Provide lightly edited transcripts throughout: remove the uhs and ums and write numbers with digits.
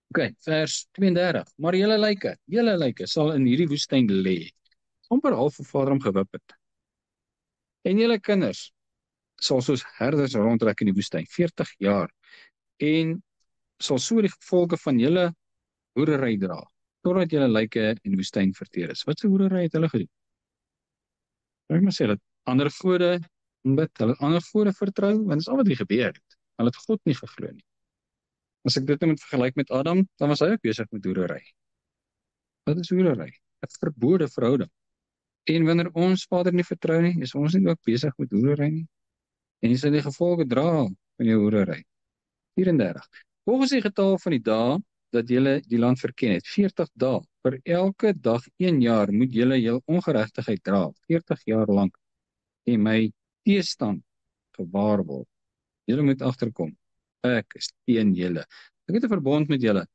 OK, vers 32. Maar julle lyke sal in hierdie woestyn lê, amper half op Vader hom gewip het. En julle kinders sal soos herders rondtrek in die woestyn 40 jaar en sal so die gevolge van julle hoerery dra, totdat julle lyke in die woestyn verteer is. Wat se hoerery het hulle gedoen? Ek moet sê dat ander gode aanbid, hulle het ander gode vertrou, want dis al wat hier gebeur het. Hulle het God nie geglo nie. As ek dit nou moet vergelyk met Adam, dan was hy ook besig met hoerery. Wat is hoerery? 'n Verbode verhouding. En wanneer ons Vader nie vertrou nie, is ons nie ook besig met hoerery nie. En jy sal die gevolge dra van jou hoerery. 34. Volgens die getal van die dae dat julle die land verken het, 40 dae, vir elke dag 1 jaar moet julle jul ongeregtigheid dra, 40 jaar lank, en my teestand gewaar word. Julle moet agterkom, ek is teen julle. Ek het 'n verbond met julle,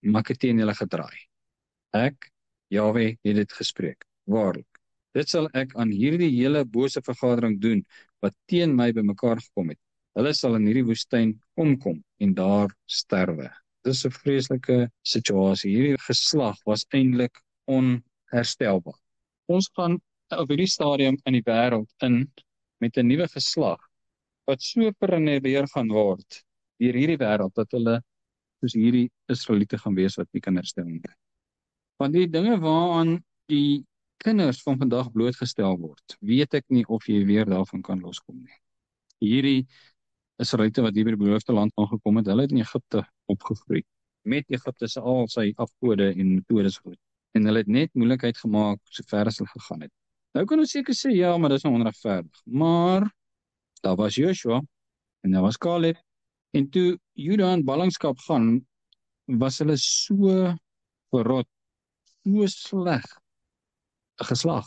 maar ek het teen julle gedraai. Ek, Jahwe, het dit gespreek, waarlik. Dit sal ek aan hierdie hele bose vergadering doen, wat teen my bymekaar gekom het. Hulle sal in hierdie woestyn omkom en daar sterwe. Dis 'n vreeslike situasie. Hierdie geslag was eintlik onherstelbaar. Ons gaan op hierdie stadium in die wêreld in met 'n nuwe geslag wat so perenneer gaan word deur hierdie wêreld dat hulle soos hierdie Israeliete gaan wees wat nie kan herstel nie. Van die dinge waaraan die kinders van vandag blootgestel word, weet ek nie of jy weer daarvan kan loskom nie. Hierdie Israeliete wat hier by die beloofde land aangekom het, hulle het in Egipte opgegroei, met Egipte se al sy afgode en metodes goed. En hulle het net moeilikheid gemaak so ver as hulle gegaan het. Nou kan ons seker sê, ja, maar dis nou onregverdig. Maar daar was Joshua en daar was Caleb. En toe Juda in ballingskap gaan, was hulle so verrot, so sleg 'n geslag,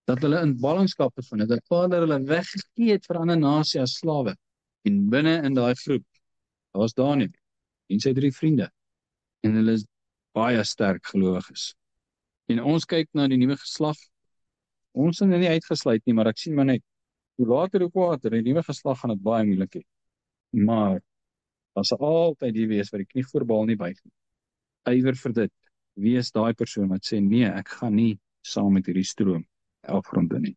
dat hulle in ballingskap gevind het, dat Vader hulle weggegee het vir 'n ander nasie as slawe. En binne in daai groep, daar was Daniël en sy 3 vriende. En hulle is baie sterk gelowiges. En ons kyk na die nuwe geslag. Ons is nie uitgesluit nie, maar ek sien maar net, hoe later hoe kwader, die nuwe geslag gaan dit baie moeilik hê. Maar daar sal altyd die wees wat die knie voorbal nie buig nie. Ywer vir dit. Wie is daai persoon wat sê nee, ek gaan nie saam met hierdie stroom afgrond in nie.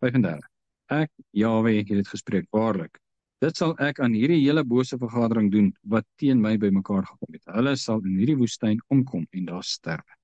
35. Ek, Jahwe, het dit gespreek, waarlik. Dit sal ek aan hierdie hele bose vergadering doen wat teen my bymekaar gekom het. Hulle sal in hierdie woestyn omkom en daar sterwe.